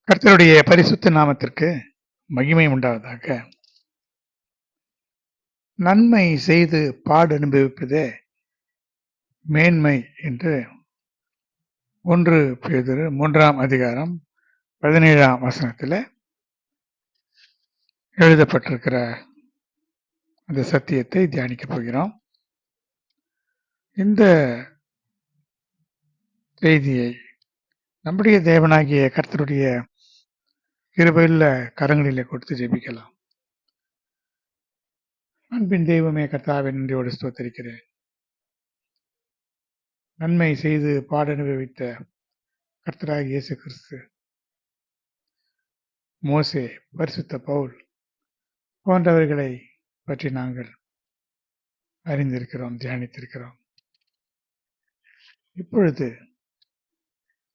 கர்த்தருடைய பரிசுத்த நாமத்திற்கு மகிமை உண்டாவதாக. நன்மை செய்து பாடு அனுபவிப்பதே மேன்மை என்று 1 பேதுரு 3ஆம் அதிகாரம் 17ஆம் வசனத்தில் எழுதப்பட்டிருக்கிற அந்த சத்தியத்தை தியானிக்கப் போகிறோம். இந்த செய்தியை நம்முடைய தேவனாகிய கர்த்தருடைய கிருபையுள்ள கரங்களிலே கொடுத்து ஜெபிக்கலாம். அன்பின் தெய்வமே கர்த்தாவே, நன்றியோடு ஸ்தோத்திரிக்கிறேன். நன்மை செய்து பாடு அனுபவித்த கர்த்தராகிய இயேசு கிறிஸ்து, மோசே, பரிசுத்த பவுல் போன்றவர்களை பற்றி நாங்கள் அறிந்திருக்கிறோம், தியானித்திருக்கிறோம். இப்பொழுது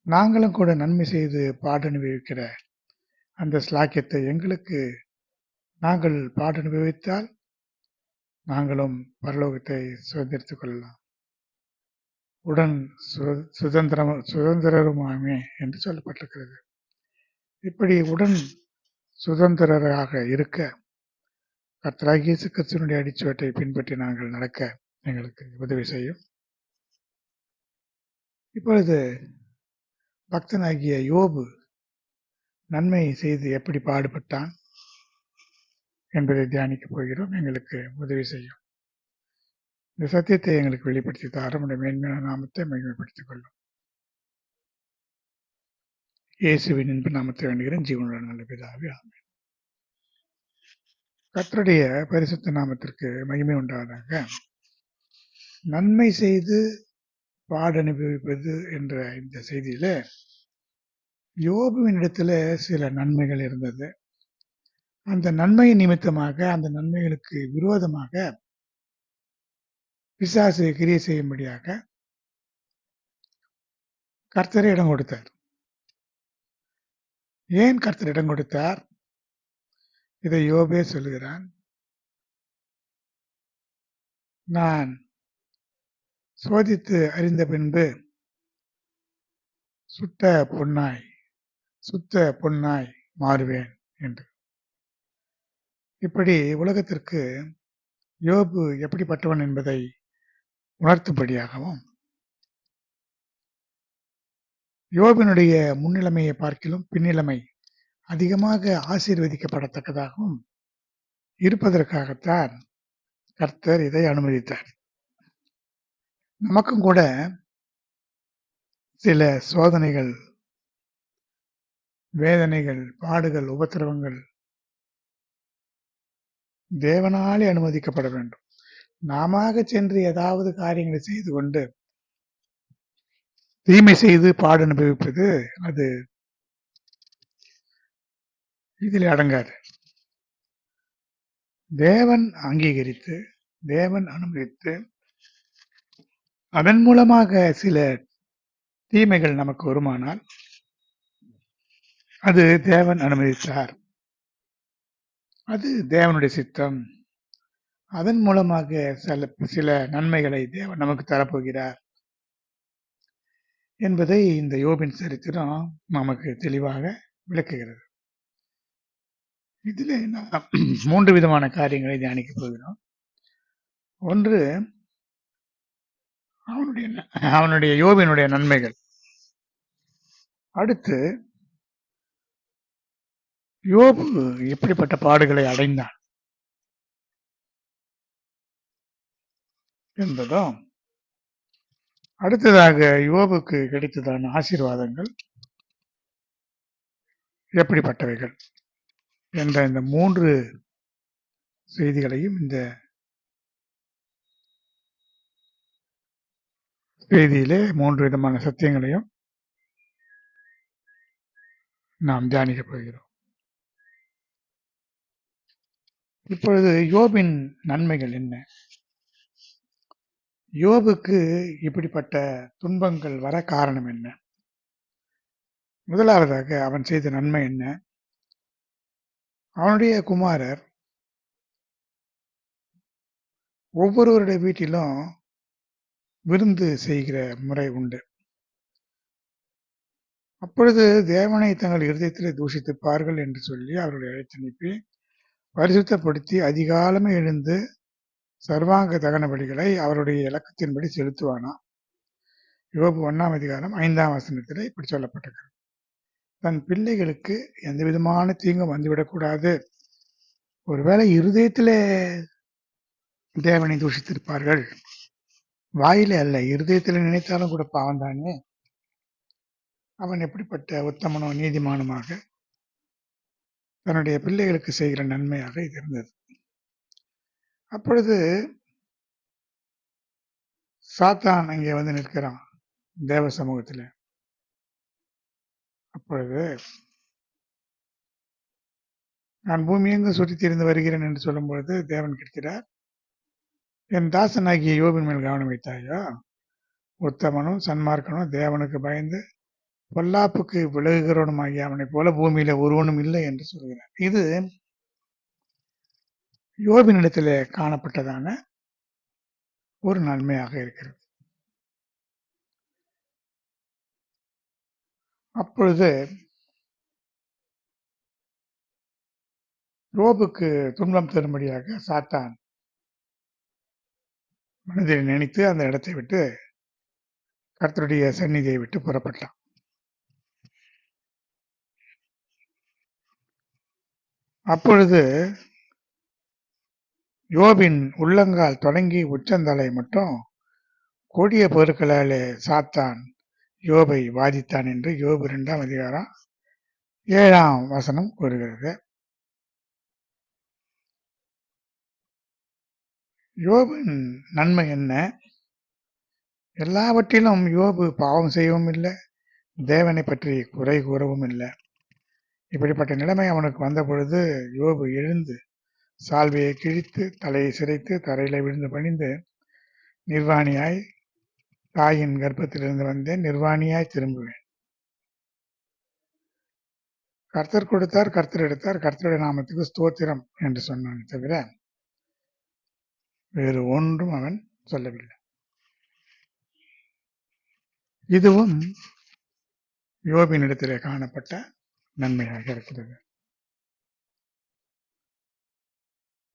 நாங்களும் கூட நன்மை செய்து பாடு அனுபவிக்கிற அந்த ஸ்லாக்கியத்தை எங்களுக்கு நாங்கள் பாடு அனுபவித்தால் நாங்களும் பரலோகத்தை சுதந்திரித்துக் கொள்ளலாம், உடன் சுதந்திரருமாமே என்று சொல்லப்பட்டிருக்கிறது. இப்படி உடன் சுதந்திரராக இருக்க கர்த்தராகிய இயேசு கிறிஸ்துவினுடைய அடிச்சுவட்டை பின்பற்றி நாங்கள் நடக்க எங்களுக்கு உதவி செய்யும். இப்பொழுது பக்தனாகிய யோபு நன்மை செய்து எப்படி பாடுபட்டான் என்பதை தியானிக்கப் போகிறோம். எங்களுக்கு உதவி செய்யும். இந்த சத்தியத்தை எங்களுக்கு வெளிப்படுத்தி தார நம்முடைய மேன்மையான நாமத்தை மகிமைப்படுத்திக் கொள்ளும். இயேசுவின் அன்பு நாமத்தை வேண்டுகிறேன், ஜீவனுள்ள நல்ல பிதாவே, ஆமென். கர்த்தருடைய பரிசுத்த நாமத்திற்கு மகிமை உண்டாவதாக. நன்மை செய்து பாடு அனுபவிப்பது என்ற இந்த செய்தியில யோபுவின் இடத்துல சில நன்மைகள் இருந்தது. அந்த நன்மையின் நிமித்தமாக, அந்த நன்மைகளுக்கு விரோதமாக பிசாசு கிரியை செய்யும்படியாக கர்த்தர் இடம் கொடுத்தார். ஏன் கர்த்தர் இடம் கொடுத்தார்? இதை யோபே சொல்லுகிறான். நான் சோதித்து அறிந்த பின்பு சுத்த பொன்னாய் மாறுவேன் என்று. இப்படி உலகத்திற்கு யோபு எப்படிப்பட்டவன் என்பதை உணர்த்தும்படியாகவும், யோபினுடைய முன்னிலைமையை பார்க்கிலும் பின்னிலைமை அதிகமாக ஆசீர்வதிக்கப்படத்தக்கதாகவும் இருப்பதற்காகத்தான் கர்த்தர் இதை அனுமதித்தார். நமக்கும் கூட சில சோதனைகள், வேதனைகள், பாடுகள், உபத்திரவங்கள் தேவனாலே அனுமதிக்கப்பட வேண்டும். நாம சென்று ஏதாவது காரியங்களை செய்து கொண்டு தீமை செய்து பாடு அனுபவிப்பது அது இதில் அடங்காது. தேவன் அங்கீகரித்து, தேவன் அனுமதித்து, அதன் மூலமாக சில தீமைகள் நமக்கு வருமானால் அது தேவன் அனுமதித்தார், அது தேவனுடைய சித்தம். அதன் மூலமாக சில நன்மைகளை தேவன் நமக்கு தரப்போகிறார் என்பதை இந்த யோபின் சரித்திரம் நமக்கு தெளிவாக விளக்குகிறது. இதில் 3 விதமான காரியங்களை தியானிக்க போகிறோம். ஒன்று, அவனுடைய யோபினுடைய நன்மைகள். அடுத்து, யோபு எப்படிப்பட்ட பாடுகளை அடைந்தான் என்பதும், அடுத்ததாக யோபுக்கு கிடைத்ததான ஆசீர்வாதங்கள் எப்படிப்பட்டவைகள் என்ற இந்த 3 செய்திகளையும் இந்த செய்தியிலே 3 விதமான சத்தியங்களையும் நாம் தியானிக்க போகிறோம். இப்பொழுது யோபின் நன்மைகள் என்ன? யோபுக்கு இப்படிப்பட்ட துன்பங்கள் வர காரணம் என்ன? முதலாவதாக அவன் செய்த நன்மை என்ன? அவனுடைய குமாரர் ஒவ்வொருவருடைய வீட்டிலும் விருந்து செய்கிற முறை உண்டு. அப்பொழுது தேவனை தங்கள் இருதயத்திலே தூஷித்திருப்பார்கள் என்று சொல்லி அவர்களை அழைத்து அனுப்பி பரிசுத்தப்படுத்தி அதிகாலமே எழுந்து சர்வாங்க தகன பலிகளை அவருடைய இலக்கத்தின்படி செலுத்துவானாம். யோபு 1 இப்படி சொல்லப்பட்டிருக்கிறது. தன் பிள்ளைகளுக்கு எந்த விதமான தீங்கும் வந்துவிடக்கூடாது. ஒருவேளை இருதயத்திலே தேவனை தூஷித்திருப்பார்கள், வாயிலே அல்ல, இருதயத்திலே நினைத்தாலும் கூட பாவம் தானே. அவன் எப்படிப்பட்ட உத்தமனோ நீதிமானுமாக தன்னுடைய பிள்ளைகளுக்கு செய்கிற நன்மையாக இது இருந்தது. அப்பொழுது சாத்தான் அங்கே வந்து நிற்கிறான் தேவ சமூகத்தில். அப்பொழுது நான் பூமியெங்கும் சுற்றித் திரிந்து வருகிறேன் என்று சொல்லும் பொழுது தேவன் கேட்கிறார், என் தாசனாகிய யோபின் மேல் கவனம் வைத்தாயா? உத்தமனும் சன்மார்க்கனும் தேவனுக்கு பயந்து பொல்லாப்புக்கு விலகுகிறவனுமாகிய அவனை போல பூமியில ஒருவனும் இல்லை என்று சொல்கிறார். இது யோபினிடத்திலே காணப்பட்டதான ஒரு நன்மையாக இருக்கிறது. அப்பொழுது யோபுக்கு துன்பம் தரும்படியாக சாத்தான் மனதில் நினைத்து அந்த இடத்தை விட்டு கர்த்தருடைய சந்நிதியை விட்டு புறப்பட்டான். அப்பொழுது யோபின் உள்ளங்கால் தொடங்கி உச்சந்தலை மட்டும் கொடிய பொருட்களாலே சாத்தான் யோபை வாதித்தான் என்று யோபு 2 கூறுகிறது. யோபின் நன்மை என்ன? எல்லாவற்றிலும் யோபு பாவம் செய்யவும் இல்லை, தேவனை பற்றி குறை கூறவும் இல்லை. இப்படிப்பட்ட நிலைமை அவனுக்கு வந்த பொழுது யோபு எழுந்து சால்வையை கிழித்து தலையை சிரைத்து தரையில விழுந்து பணிந்து, நிர்வாணியாய் தாயின் கர்ப்பத்திலிருந்து வந்தேன், நிர்வாணியாய் திரும்புவேன். கர்த்தர் கொடுத்தார், கர்த்தர் எடுத்தார், கர்த்தருடைய நாமத்துக்கு ஸ்தோத்திரம் என்று சொன்னான் தவிர வேறு ஒன்றும் அவன் சொல்லவில்லை. இதுவும் யோபினிடத்திலே காணப்பட்ட நன்மையாக இருக்கிறது.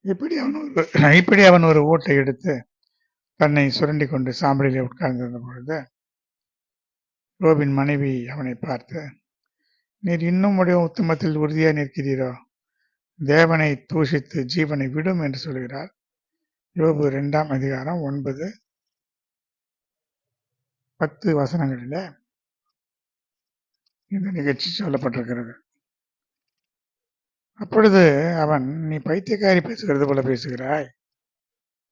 இப்படி அவன் ஒரு ஓட்டை எடுத்து தன்னை சுரண்டி கொண்டு சாம்பலிலே உட்கார்ந்திருந்த பொழுது யோபின் மனைவி அவனை பார்த்து, நீர் இன்னும் உடைய உத்தமத்தில் உறுதியா நிற்கிறீரோ? தேவனை தூஷித்து ஜீவனை விடும் என்று சொல்கிறார். யோபு 2 9-10 இந்த நிகழ்ச்சி சொல்லப்பட்டிருக்கிறது. அப்பொழுது அவன், நீ பைத்தியக்காரி பேசுகிறது போல பேசுகிறாய்,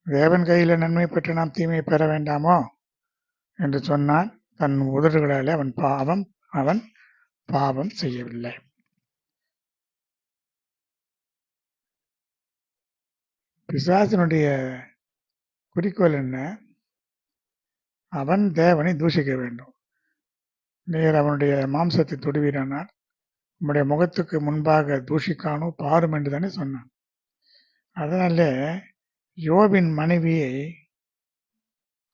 தேவன் கையில நன்மை பெற்று நாம் தீமையை பெற வேண்டாமோ என்று சொன்னான். தன் உதடுகளாலே அவன் பாவம் செய்யவில்லை. பிசாசினுடைய குறிக்கோள் என்ன? அவன் தேவனை தூஷிக்க வேண்டும். நீர் அவனுடைய மாம்சத்தை தொடுவீரானால் உம்முடைய முகத்துக்கு முன்பாக தூஷிக்கானோ பாரும் என்று தானே சொன்னான். அதனால யோபின் மனைவியை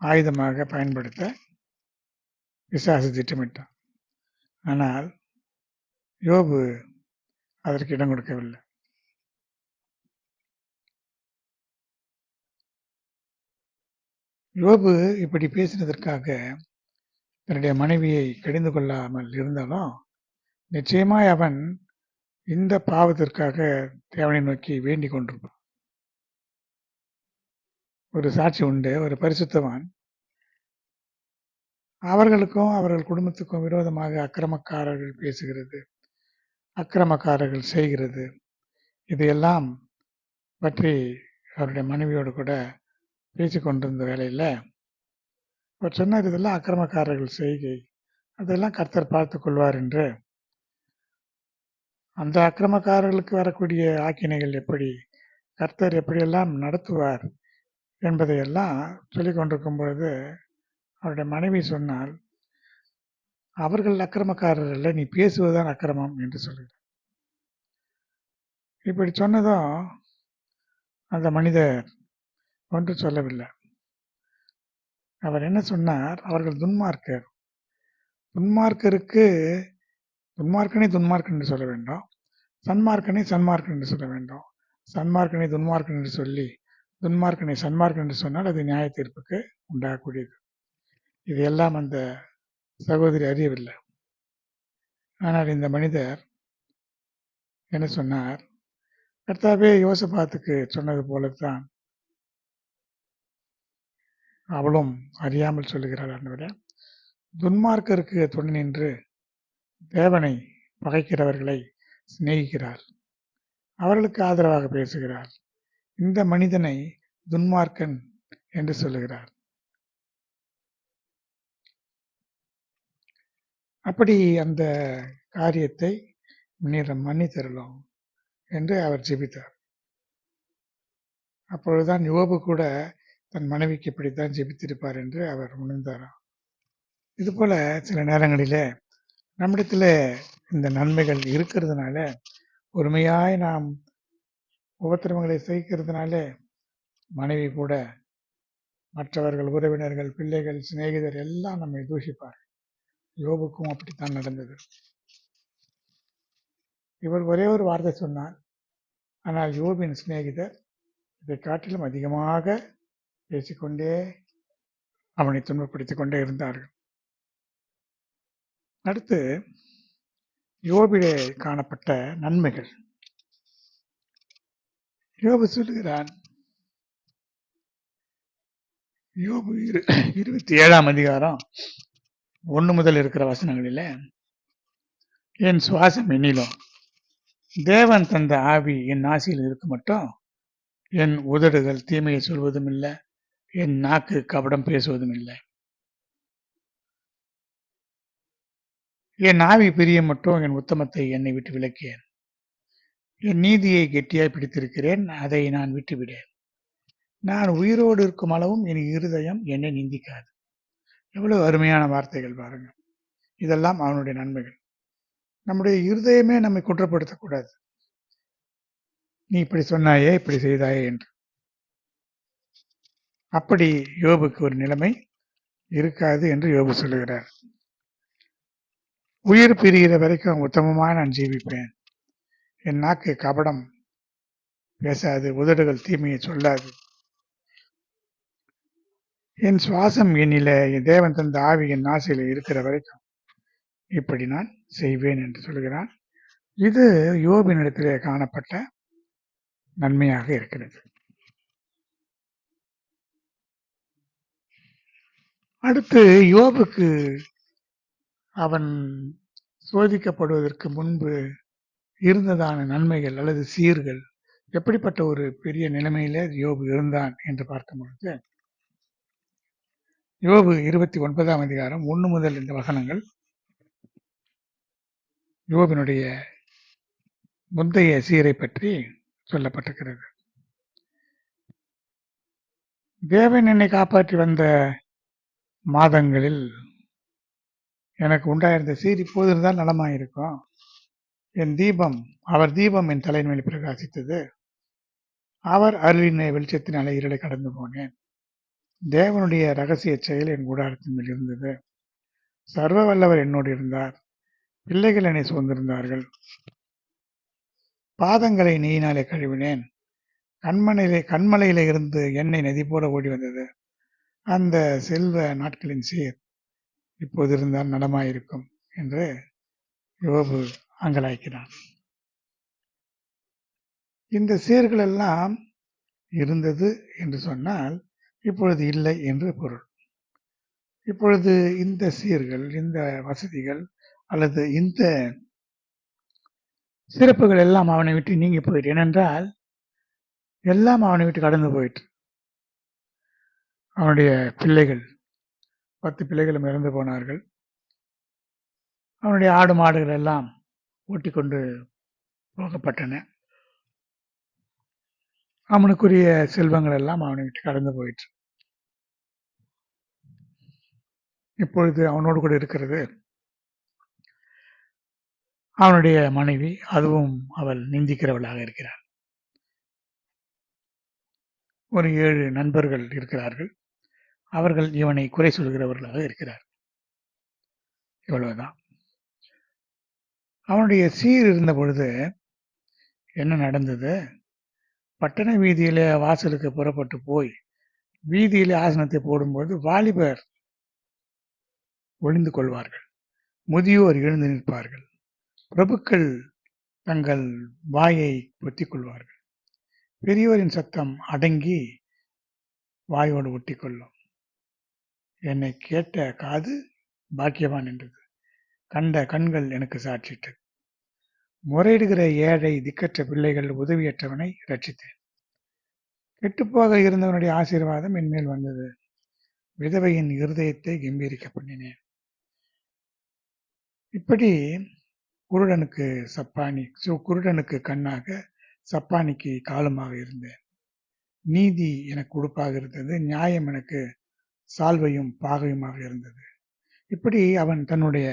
ஆயுதமாக பயன்படுத்த பிசாசு திட்டமிட்டான். ஆனால் யோபு அதற்கு இடம் கொடுக்கவில்லை. யோபு இப்படி பேசினதற்காக தன்னுடைய மனைவியை கடிந்து கொள்ளாமல் இருந்தாலும் நிச்சயமாய் அவன் இந்த பாவத்திற்காக தேவனை நோக்கி வேண்டிக் கொண்டிருப்பான். ஒரு சாட்சி உண்டு. ஒரு பரிசுத்தவான் அவர்களுக்கும் அவர்கள் குடும்பத்துக்கும் விரோதமாக அக்கிரமக்காரர்கள் பேசுகிறது, அக்கிரமக்காரர்கள் செய்கிறது, இதையெல்லாம் பற்றி அவருடைய மனைவியோடு கூட பேசிக்கொண்டிருந்த வேளையில் அவர் சொன்னார், இதெல்லாம் அக்கிரமக்காரர்கள் செய்கை, அதெல்லாம் கர்த்தர் பார்த்து கொள்வார் என்று. அந்த அக்கிரமக்காரர்களுக்கு வரக்கூடிய ஆக்கினைகள் எப்படி, கர்த்தர் எப்படியெல்லாம் நடத்துவார் என்பதையெல்லாம் சொல்லிக் கொண்டிருக்கும் பொழுது அவருடைய மனைவி சொன்னால், அவர்கள் அக்கிரமக்காரர்கள் இல்லை, நீ பேசுவதுதான் அக்கிரமம் என்று சொல்கிறார். இப்படி சொன்னதும் அந்த மனிதர் ஒன்று சொல்லவில்லை. அவர் என்ன சொன்னார்? அவர்கள் துன்மார்க்கர். துன்மார்க்கருக்கு துன்மார்க்கனை துன்மார்க்கன் என்று சொல்ல வேண்டாம், சன்மார்க்கனை சன்மார்க்கன் என்று சொல்ல வேண்டும். சன்மார்க்கனை துன்மார்க்கன் என்று சொல்லி துன்மார்க்கனை சன்மார்க்கன் என்று சொன்னால் அது நியாய தீர்ப்புக்கு உண்டாகக்கூடியது. இதையெல்லாம் அந்த சகோதரி அறியவில்லை. ஆனால் இந்த மனிதர் என்ன சொன்னார், கர்த்தாவே யோசபாத்துக்கு சொன்னது போலத்தான் அவளும் அறியாமல் சொல்லுகிறாள். ஆண்டவரே, துன்மார்க்கருக்கு துணை நின்று தேவனை பகைக்கிறவர்களை சிநேகிக்கிறார், அவர்களுக்கு ஆதரவாக பேசுகிறார். இந்த மனிதனை துன்மார்க்கன் என்று சொல்லுகிறார். அப்படி அந்த காரியத்தை நீர் மன்னித்தருளும் என்று அவர் ஜெபித்தார். அப்பொழுதுதான் யோபு கூட தன் மனைவிக்கு இப்படித்தான் ஜெபித்திருப்பார் என்று அவர் உணர்ந்தாராம். இது போல சில நேரங்களிலே நம்மிடத்துல இந்த நன்மைகள் இருக்கிறதுனால, பொறுமையாய் நாம் உபத்திரவங்களை சகிக்கிறதுனால மனைவி கூட, மற்றவர்கள், உறவினர்கள், பிள்ளைகள், சிநேகிதர் எல்லாம் நம்மை தூஷிப்பார். யோபுக்கும் அப்படித்தான் நடந்தது. இவர் ஒரே ஒரு வார்த்தை சொன்னார், ஆனால் யோபின் சிநேகிதர் இதை காட்டிலும் அதிகமாக பேசிக்கொண்டே அவனை துன்பப்படுத்திக் கொண்டே இருந்தார்கள். அடுத்து யோபிலே காணப்பட்ட நன்மைகள். யோபு சொல்லுகிறான், யோபு 27ஆம் அதிகாரம் 1 முதல் இருக்கிற வசனங்களில, என் சுவாசம் என்னிலும் தேவன் தந்த ஆவி என் நாசியில் இருக்க மட்டும் என் உதடுகள் தீமையை சொல்வதும் இல்லை, என் நாக்கு கபடம் பேசுவதும் இல்லை. என் ஆவி பிரிய மட்டும் என் உத்தமத்தை என்னை விட்டு விலக்கியேன். என் நீதியை கெட்டியாய் பிடித்திருக்கிறேன், அதை நான் விட்டுவிடேன். நான் உயிரோடு இருக்கும் அளவும் என் இருதயம் என்னை நிந்திக்காது. எவ்வளவு அருமையான வார்த்தைகள் பாருங்க. இதெல்லாம் அவனுடைய நன்மைகள். நம்முடைய இருதயமே நம்மை குற்றப்படுத்தக்கூடாது. நீ இப்படி சொன்னாயே, இப்படி செய்தாயே என்று. அப்படி யோபுக்கு ஒரு நிலைமை இருக்காது என்று யோபு சொல்லுகிறார். உயிர் பிரிகிற வரைக்கும் உத்தமமாக நான் ஜீவிப்பேன். என் நாக்கு கபடம் பேசாது, உதடுகள் தீமையை சொல்லாது. என் சுவாசம் என்னில தேவன் தந்த ஆவி என் நாசியில இருக்கிற வரைக்கும் இப்படி நான் செய்வேன் என்று சொல்கிறான். இது யோபினிடத்திலே காணப்பட்ட நன்மையாக இருக்கிறது. அடுத்து யோபுக்கு அவன் சோதிக்கப்படுவதற்கு முன்பு இருந்ததான நன்மைகள் அல்லது சீர்கள், எப்படிப்பட்ட ஒரு பெரிய நிலைமையில யோபு இருந்தான் என்று பார்க்கும் பொழுது, யோபு 29ஆம் அதிகாரம் 1 முதல் இந்த வசனங்கள் யோபினுடைய முந்தைய சீரை பற்றி சொல்லப்பட்டிருக்கிறது. தேவன் என்னை காப்பாற்றி வந்த மாதங்களில் எனக்கு உண்டாயிருந்த சீர் இப்போது இருந்தால் நலமாயிருக்கும். என் தீபம், அவர் தீபம் என் தலைமையில் பிரகாசித்தது. அவர் அருளின வெளிச்சத்தினாலே இருளை கடந்து போனேன். தேவனுடைய ரகசிய செயல் என் கூடாரத்தின் மேல் இருந்தது. சர்வ வல்லவர் என்னோடு இருந்தார். பிள்ளைகள் என்னை சுதந்திருந்தார்கள். பாதங்களை நெய்யினாலே கழுவினேன். கண்மலையில இருந்து எண்ணெய் நதி போல ஓடி வந்தது. அந்த செல்வ நாட்களின் சீர் இப்போது இருந்தால் நலமாயிருக்கும் என்று யோபு அங்கலாய்க்கிறான். இந்த சீர்கள் எல்லாம் இருந்தது என்று சொன்னால் இப்பொழுது இல்லை என்று பொருள். இப்பொழுது இந்த சீர்கள், இந்த வசதிகள் அல்லது இந்த சிறப்புகள் எல்லாம் அவனை விட்டு நீங்கி போயிட்டு, ஏனென்றால் எல்லாம் அவனை விட்டு கடந்து போயிட்டு. அவனுடைய பிள்ளைகள் 10 பிள்ளைகளும் இறந்து போனார்கள். அவனுடைய ஆடு மாடுகள் எல்லாம் ஓட்டி கொண்டு போகப்பட்டன. அவனுக்குரிய செல்வங்கள் எல்லாம் அவனை விட்டு கடந்து போயிற்று. இப்பொழுது அவனோடு கூட இருக்கிறது அவனுடைய மனைவி. அதுவும் அவள் நிந்திக்கிறவளாக இருக்கிறார். ஒரு 7 நண்பர்கள் இருக்கிறார்கள். அவர்கள் இவனை குறை சொல்கிறவர்களாக இருக்கிறார். இவ்வளவுதான். அவனுடைய சீர் இருந்த பொழுது என்ன நடந்தது? பட்டண வீதியிலே வாசலுக்கு புறப்பட்டு போய் வீதியிலே ஆசனத்தை போடும்போது வாலிபர் ஒளிந்து கொள்வார்கள், முதியோர் எழுந்து நிற்பார்கள், பிரபுக்கள் தங்கள் வாயை பொத்திக் கொள்வார்கள், பெரியோரின் சத்தம் அடங்கி வாயோடு ஒட்டிக்கொள்ளும். என்னை கேட்ட காது பாக்கியவான் என்றது, கண்ட கண்கள் எனக்கு சாட்சிட்டது. முறையிடுகிற ஏழை திக்கற்ற பிள்ளைகள் உதவியற்றவனை ரட்சித்தேன். கெட்டுப்போக இருந்தவனுடைய ஆசீர்வாதம் என் மேல் வந்தது. விதவையின் இருதயத்தை கம்பீரிக்க பண்ணினேன். இப்படி குருடனுக்கு குருடனுக்கு கண்ணாக, சப்பானிக்கு காலமாக இருந்தேன். நீதி எனக்கு உடுப்பாக இருந்தது, நியாயம் எனக்கு சால்வையும் பாகையுமாக இருந்தது. இப்படி அவன் தன்னுடைய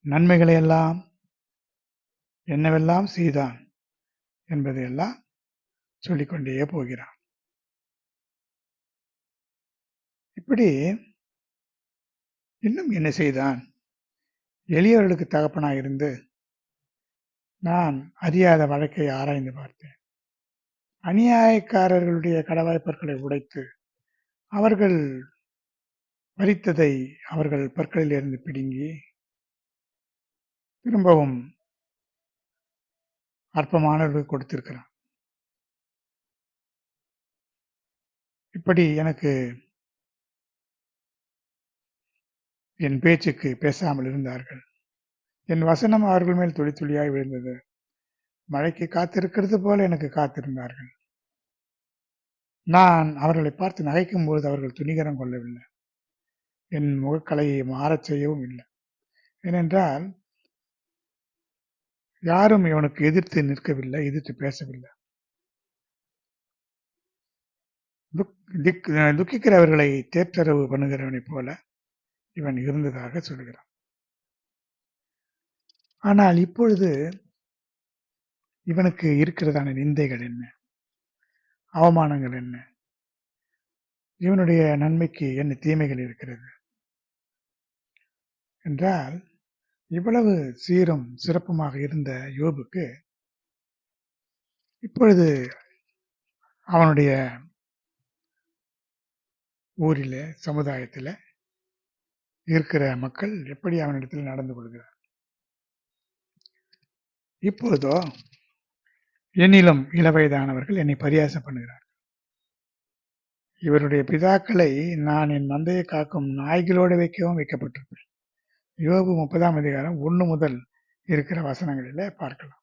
நன்மைகளை எல்லாம் என்னவெல்லாம் செய்தான் என்பதையெல்லாம் சொல்லிக்கொண்டே போகிறான். இப்படி இன்னும் என்ன செய்தான்? எளியவர்களுக்கு தகப்பனாய் இருந்து நான் அறியாத வழக்கை ஆராய்ந்து பார்த்தேன். அநியாயக்காரர்களுடைய கடவாய்ப்பற்களை உடைத்து அவர்கள் பறித்ததை அவர்கள் பற்களில் இருந்து பிடுங்கி திரும்பவும் அற்பமானவர்களுக்கு கொடுத்திருக்கிறான். இப்படி எனக்கு என் பேச்சுக்கு பேசாமல் இருந்தார்கள். என் வசனம் அவர்கள் மேல் துளி துளியாய் விழுந்தது. மழைக்கு காத்திருக்கிறது போல எனக்கு காத்திருந்தார்கள். நான் அவர்களை பார்த்து நகைக்கும் போது அவர்கள் துணிகரம் கொள்ளவில்லை, என் முகக்கலையை மாறச் செய்யவும் இல்லை. ஏனென்றால் யாரும் இவனுக்கு எதிர்த்து நிற்கவில்லை, எதிர்த்து பேசவில்லை. துக்கிக்கிறவர்களை தேற்றரவு பண்ணுகிறவனை போல இவன் இருந்ததாக சொல்கிறான். ஆனால் இப்பொழுது இவனுக்கு இருக்கிறதான நிந்தைகள் என்ன, அவமானங்கள் என்ன, இவனுடைய நன்மைக்கு என்ன தீமைகள் இருக்கிறது என்றால், இவ்வளவு சீரும் சிறப்புமாக இருந்த யோபுக்கு இப்பொழுது அவனுடைய ஊரில, சமுதாயத்தில் இருக்கிற மக்கள் எப்படி அவனிடத்தில் நடந்து கொள்கிறார்? இப்பொழுதோ என்னிலும் இளவயதானவர்கள் என்னை பரியாசம் பண்ணுகிறார். இவருடைய பிதாக்களை நான் என் மந்தையை காக்கும் நாய்களோடு வைக்கவும் வைக்கப்பட்டிருப்பேன். யோபு 30ஆம் அதிகாரம் 1 முதல் இருக்கிற வசனங்களில பார்க்கலாம்.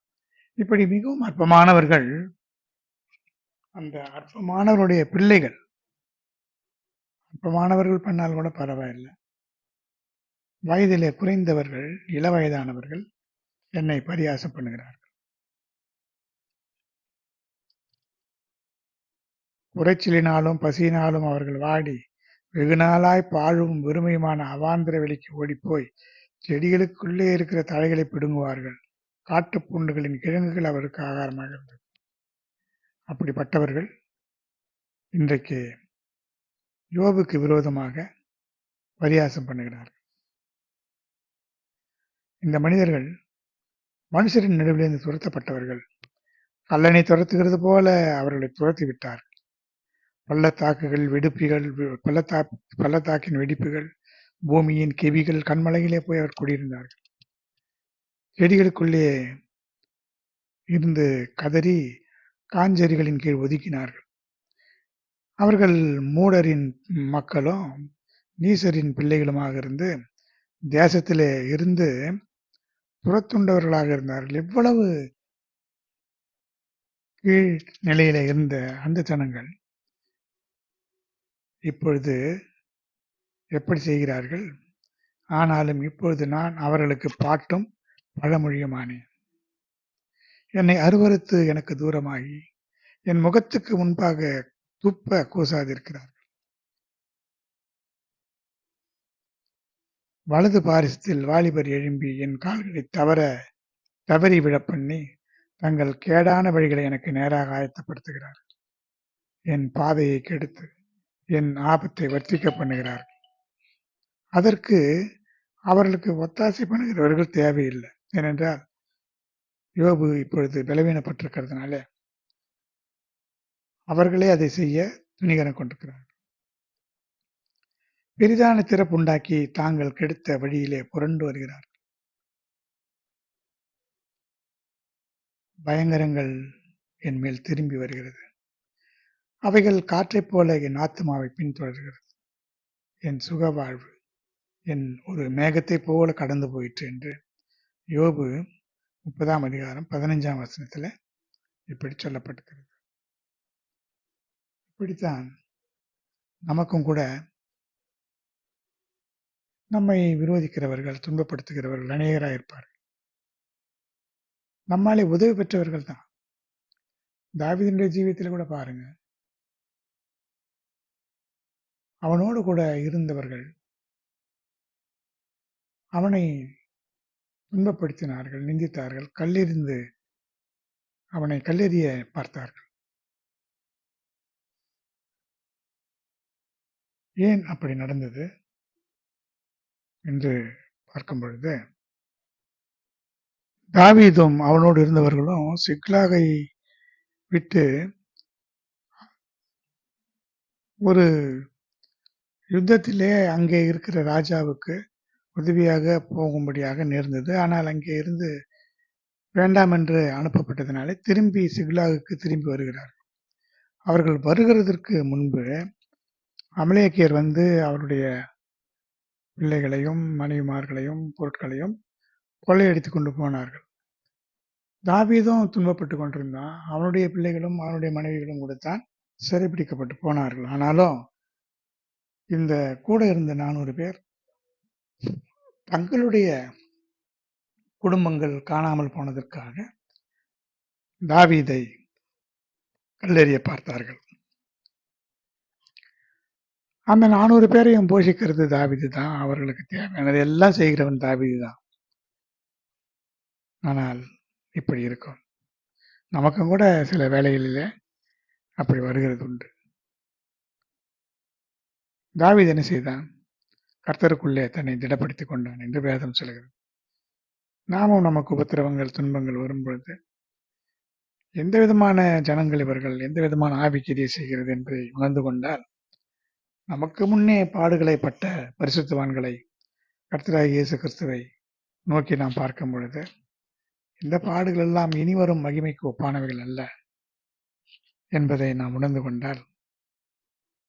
இப்படி மிகவும் அற்பமானவர்கள், அந்த அற்பமானவருடைய பிள்ளைகள், அற்பமானவர்கள் பண்ணால் கூட பரவாயில்லை, வயதிலே குறைந்தவர்கள், இளவயதானவர்கள் என்னை பரியாசம் பண்ணுகிறார்கள். குறைச்சலினாலும் பசியினாலும் அவர்கள் வாடி வெகு நாளாய் பாழும் வெறுமையுமான அவாந்திர வெளிக்கு ஓடிப்போய் செடிகளுக்குள்ளே இருக்கிற தழைகளை பிடுங்குவார்கள். காட்டு பூண்டுகளின் கிழங்குகள் அவருக்கு ஆகாரமாக இருந்தது. அப்படிப்பட்டவர்கள் இன்றைக்கு யோபுக்கு விரோதமாக பரியாசம் பண்ணுகிறார்கள். இந்த மனிதர்கள் மனுஷரின் நடுவிலிருந்து துரத்தப்பட்டவர்கள். கல்லனை துரத்துகிறது போல அவர்களை துரத்தி விட்டார்கள். பள்ளத்தாக்குகள் வெடிப்புகள், பள்ளத்தாக்கின் வெடிப்புகள், பூமியின் கெவிகள், கண்மலையிலே போய் அவர் குடியிருந்தார்கள். செடிகளுக்குள்ளே இருந்து கதறி காஞ்செறிகளின் கீழ் ஒதுக்கினார்கள். அவர்கள் மூடரின் மக்களும் நீசரின் பிள்ளைகளுமாக இருந்து தேசத்திலே இருந்து புறத்துண்டவர்களாக இருந்தார்கள். எவ்வளவு கீழ் நிலையில இருந்த அந்த ஜனங்கள் இப்பொழுது எப்படி செய்கிறார்கள்? ஆனாலும் இப்பொழுது நான் அவர்களுக்கு பாட்டும் பழமொழியுமானேன். என்னை அருவருத்து எனக்கு தூரமாகி என் முகத்துக்கு முன்பாக துப்ப கூசாதிருக்கிறார்கள். வலது பாரிசத்தில் வாலிபர் எழும்பி என் கால்களை தவறி விழப்பண்ணி தங்கள் கேடான வழிகளை எனக்கு நேராக ஆயத்தப்படுத்துகிறார்கள். என் பாதையை கெடுத்து என் ஆபத்தை வர்த்திக்க பண்ணுகிறார்கள். அதற்கு அவர்களுக்கு ஒத்தாசை பண்ணுகிறவர்கள் தேவையில்லை. ஏனென்றால் யோபு இப்பொழுது பலவீனப்பட்டிருக்கிறதுனால அவர்களே அதை செய்ய துணிகரம் கொண்டிருக்கிறார்கள். பெரிதான திறப்புண்டாக்கி தாங்கள் கெடுத்த வழியிலே புரண்டு வருகிறார்கள். பயங்கரங்கள் என் மேல் திரும்பி வருகிறது. அவைகள் காற்றைப் போல என் ஆத்மாவை பின்தொடர்கிறது. என் சுக வாழ்வு என் ஒரு மேகத்தைப் போல கடந்து போயிற்று என்று யோபு 30ஆம் அதிகாரம் 15ஆம் வசனத்துல இப்படி சொல்லப்பட்டிருக்கிறது. இப்படித்தான் நமக்கும் கூட நம்மை விரோதிக்கிறவர்கள், துன்பப்படுத்துகிறவர்கள் அநேகராக இருப்பார்கள். நம்மாலே உதவி பெற்றவர்கள் தான். தாவீதுடைய ஜீவியத்தில் கூட பாருங்க, அவனோடு கூட இருந்தவர்கள் அவனை துன்பப்படுத்தினார்கள், நிந்தித்தார்கள், கல்லெறிந்து அவனை கல்லெறிய பார்த்தார்கள். ஏன் அப்படி நடந்தது என்று பார்க்கும் பொழுது, தாவீதும் அவனோடு இருந்தவர்களும் சிக்லாகை விட்டு ஒரு யுத்தத்திலே அங்கே இருக்கிற ராஜாவுக்கு உதவியாக போகும்படியாக நேர்ந்தது. ஆனால் அங்கே இருந்து வேண்டாம் என்று அனுப்பப்பட்டதினாலே திரும்பி சிக்லாகுக்கு திரும்பி வருகிறார்கள். அவர்கள் வருகிறதற்கு முன்பு அமலேக்கியர் வந்து அவருடைய பிள்ளைகளையும் மனைவிமார்களையும் பொருட்களையும் கொள்ளையடித்து கொண்டு போனார்கள். தாவீதும் துன்பப்பட்டு கொண்டிருந்தான். அவனுடைய பிள்ளைகளும் அவனுடைய மனைவிகளும் கூட தான் சிறைபிடிக்கப்பட்டு போனார்கள். ஆனாலும் இந்த கூட இருந்த 400 பேர் தங்களுடைய குடும்பங்கள் காணாமல் போனதற்காக தாவீதை கல்லெறிய பார்த்தார்கள். அந்த 400 பேரையும் போஷிக்கிறது தாவீது தான். அவர்களுக்கு தேவையானது எல்லாம் செய்கிறவன் தாவீது தான். ஆனால் இப்படி இருக்கும். நமக்கும் கூட சில வேளைகளிலே அப்படி வருகிறது உண்டு. தாவீது என்ன செய்தான்? கர்த்தருக்குள்ளே தன்னை திடப்படுத்திக் கொண்டான் என்று வேதம் சொல்கிறது. நாமும் நமக்கு உபத்திரவங்கள், துன்பங்கள் வரும்பொழுது எந்த விதமான ஜனங்கள் இவர்கள், எந்த விதமான ஆவிக்கிரியை செய்கிறது என்பதை உணர்ந்து கொண்டால், நமக்கு முன்னே பாடுகளை பட்ட பரிசுத்தவான்களை, கர்த்தராகிய இயேசு கிறிஸ்துவை நோக்கி நாம் பார்க்கும் பொழுது, இந்த பாடுகள் எல்லாம் இனிவரும் மகிமைக்கு ஒப்பானவைகள் அல்ல என்பதை நாம் உணர்ந்து கொண்டால்,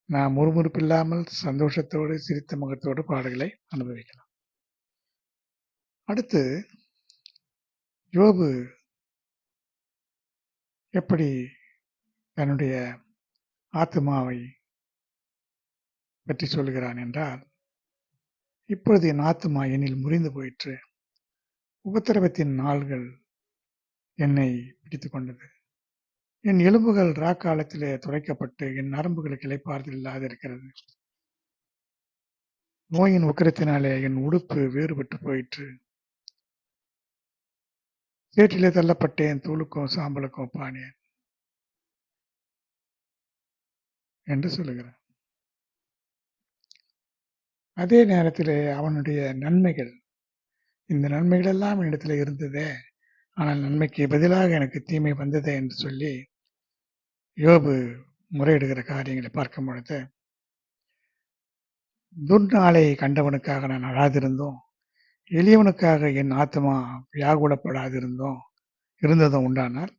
நாம் முறுமுறுப்பில்லாமல் சந்தோஷத்தோடு சிரித்த முகத்தோடு பாடுகளை அனுபவிக்கலாம். அடுத்து யோபு எப்படி தன்னுடைய ஆத்மாவை பற்றி சொல்கிறான் என்றால், இப்பொழுது என் ஆத்மா என்னில் முறிந்து போயிற்று, உபத்திரவத்தின் நாள்கள் என்னை பிடித்துக் கொண்டது, என் எலும்புகள் ராக்காலத்திலே துடைக்கப்பட்டு என் நரம்புகளுக்கு இளைப்பாறுதல் இல்லாது இருக்கிறது, நோயின் உக்கிரத்தினாலே என் உடுப்பு வேறுபட்டு போயிற்று, சேற்றிலே தள்ளப்பட்டேன், தூளுக்கும் சாம்பலுக்கும் ஒப்பானேன் என்று சொல்லுகிறான். அதே நேரத்திலே அவனுடைய நன்மைகள், இந்த நன்மைகள் எல்லாம் என்னிடத்துல இருந்ததே, ஆனால் நன்மைக்கு பதிலாக எனக்கு தீமை வந்ததே என்று சொல்லி யோபு முறையிடுகிற காரியங்களை பார்க்கும் பொழுது, துர்நாளை கண்டவனுக்காக நான் அழாதிருந்தோம், எளியவனுக்காக என் ஆத்மா இருந்ததும் உண்டானால்,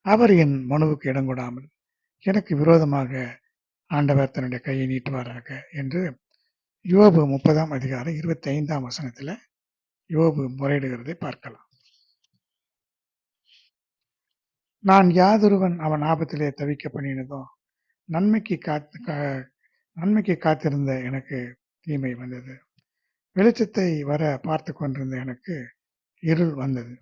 அவர் என் மனுவுக்கு இடம் கொடாமல் எனக்கு விரோதமாக ஆண்டவர் தன்னுடைய கையை நீட்டுவாராக என்று யோபு 30ஆம் அதிகாரம் 25ஆம் வசனத்துல யோபு முறையிடுகிறதை பார்க்கலாம். நான் யாதொருவன் அவன் ஆபத்திலே தவிக்க பண்ணினதோ, நன்மைக்கு காத்திருந்த எனக்கு தீமை வந்தது, வெளிச்சத்தை வர பார்த்து கொண்டிருந்த எனக்கு இருள் வந்தது.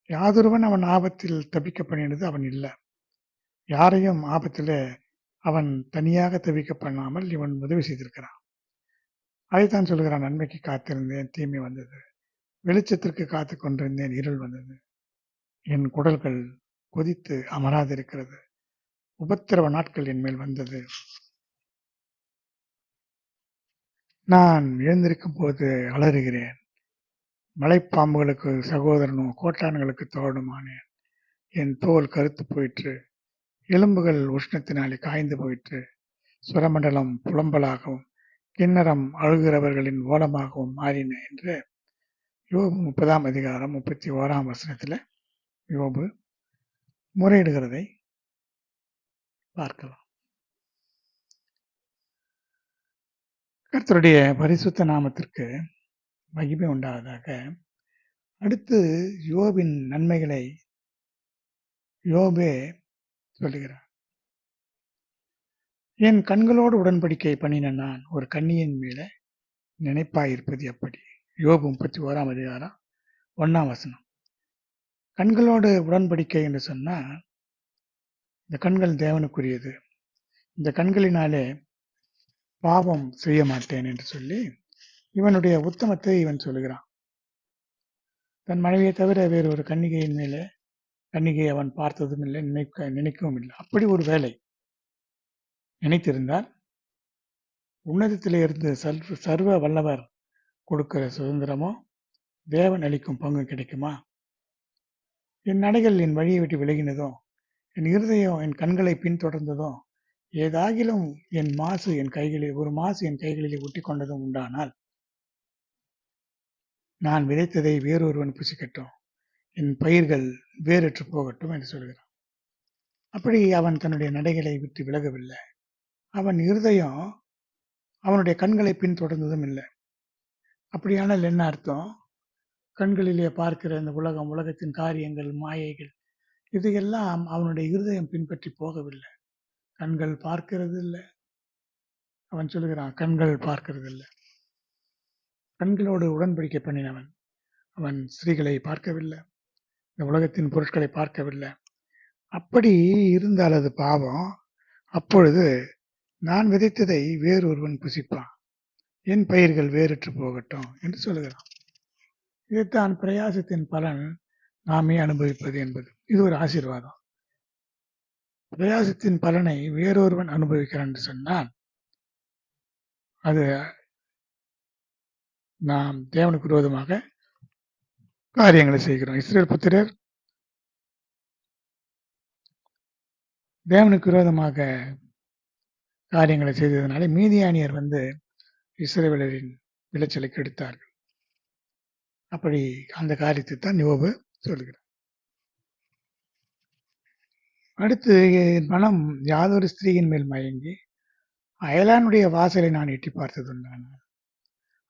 யாதொருவன் அவன் ஆபத்தில் தப்பிக்க பண்ணினது அவன் இல்லை. யாரையும் ஆபத்திலே அவன் தனியாக தவிக்க பண்ணாமல் இவன் உதவி செய்திருக்கிறான். அதைத்தான் சொல்கிறான், நன்மைக்கு காத்திருந்தேன் தீமை வந்தது, வெளிச்சத்திற்கு காத்து கொண்டிருந்தேன் இருள் வந்தது, என் குடல்கள் கொதித்து அமராதிருக்கிறது, உபத்திரவ நாட்கள் என் மேல் வந்தது. நான் எழுந்திருக்கும் போது அலறுகிறேன். மலைப்பாம்புகளுக்கு சகோதரனும் கோட்டான்களுக்கு தோழனுமானேன். என் தோல் கருத்து போயிற்று. எலும்புகள் உஷ்ணத்தினாலே காய்ந்து போயிற்று. சுரமண்டலம் புலம்பலாகவும் கிண்ணறம் அழுகிறவர்களின் ஓலமாகவும் மாறின என்று யோபு 30ஆம் அதிகாரம் 31ஆம் வசனத்தில் யோபு முறையிடுகிறதை பார்க்கலாம். கர்த்தருடைய பரிசுத்த நாமத்திற்கு மகிமை உண்டாவதாக. அடுத்து யோபின் நன்மைகளை யோபே சொல்லுகிறார். என் கண்களோடு உடன்படிக்கை பண்ணின நான் ஒரு கன்னியின் மேல நினைப்பாயிருப்பது எப்படி? யோபு 31ஆம் அதிகாரம் 1ஆம் வசனம். கண்களோடு உடன்படிக்கை என்று சொன்னா, இந்த கண்கள் தேவனுக்குரியது. இந்த கண்களினாலே பாவம் செய்ய மாட்டேன் என்று சொல்லி இவனுடைய உத்தமத்தை இவன் சொல்லுகிறான். தன் மனைவியை தவிர வேறு ஒரு கன்னிகையை அவன் பார்த்ததும் இல்லை, நினைக்கவும் இல்லை. அப்படி ஒரு வேலை நினைத்திருந்தால் உன்னதத்திலே இருந்து சர்வ வல்லவர் கொடுக்கிற சுதந்திரமோ தேவன் அளிக்கும் பங்கு கிடைக்குமா? என் நடைகள் என் வழியை விட்டு விலகினதோ, என் இருதயம் என் கண்களை பின்தொடர்ந்ததோ, ஏதாகிலும் ஒரு மாசு என் கைகளிலே ஒட்டி கொண்டதும் உண்டானால், நான் விதைத்ததை வேறொருவன் புசிக்கட்டும், என் பயிர்கள் வேறற்று போகட்டும் என்று சொல்கிறான். அப்படி அவன் தன்னுடைய நடைகளை விட்டு விலகவில்லை. அவன் இருதயம் அவனுடைய கண்களை பின்தொடர்ந்ததும் இல்லை. அப்படியானால் என்ன அர்த்தம்? கண்களிலே பார்க்கிற இந்த உலகத்தின் காரியங்கள், மாயைகள், இதையெல்லாம் அவனுடைய இருதயம் பின்பற்றி போகவில்லை. கண்கள் பார்க்கிறது இல்லை. அவன் சொல்லுகிறான், கண்கள் பார்க்கிறது இல்லை. கண்களோடு உடன்படிக்கை பண்ணினவன். அவன் ஸ்திரீகளை பார்க்கவில்லை, இந்த உலகத்தின் பொருட்களை பார்க்கவில்லை. அப்படி இருந்தால் அது பாவம். அப்பொழுது நான் விதைத்ததை வேறொருவன் புசிப்பான், என் பயிர்கள் வேறற்று போகட்டும் என்று சொல்லுகிறான். இதைத்தான் பிரயாசத்தின் பலன் நாமே அனுபவிப்பது என்பது. இது ஒரு ஆசீர்வாதம். பிரயாசத்தின் பலனை வேறொருவன் அனுபவிக்கிறான் என்று சொன்னால் அது நாம் தேவனுக்கு விரோதமாக காரியங்களை செய்கிறோம். இஸ்ரேல் புத்திரர் தேவனுக்கு விரோதமாக காரியங்களை செய்ததனாலே மீதியானியர் இஸ்ரவேலரின் விளைச்சலை கெடுத்தார்கள். அப்படி அந்த காரியத்தை தான் யோபு சொல்கிறார். அடுத்து, என் மனம் யாதொரு ஸ்திரீயின் மேல் மயங்கி அயலானுடைய வாசலை நான் எட்டி பார்த்ததுண்டானார்.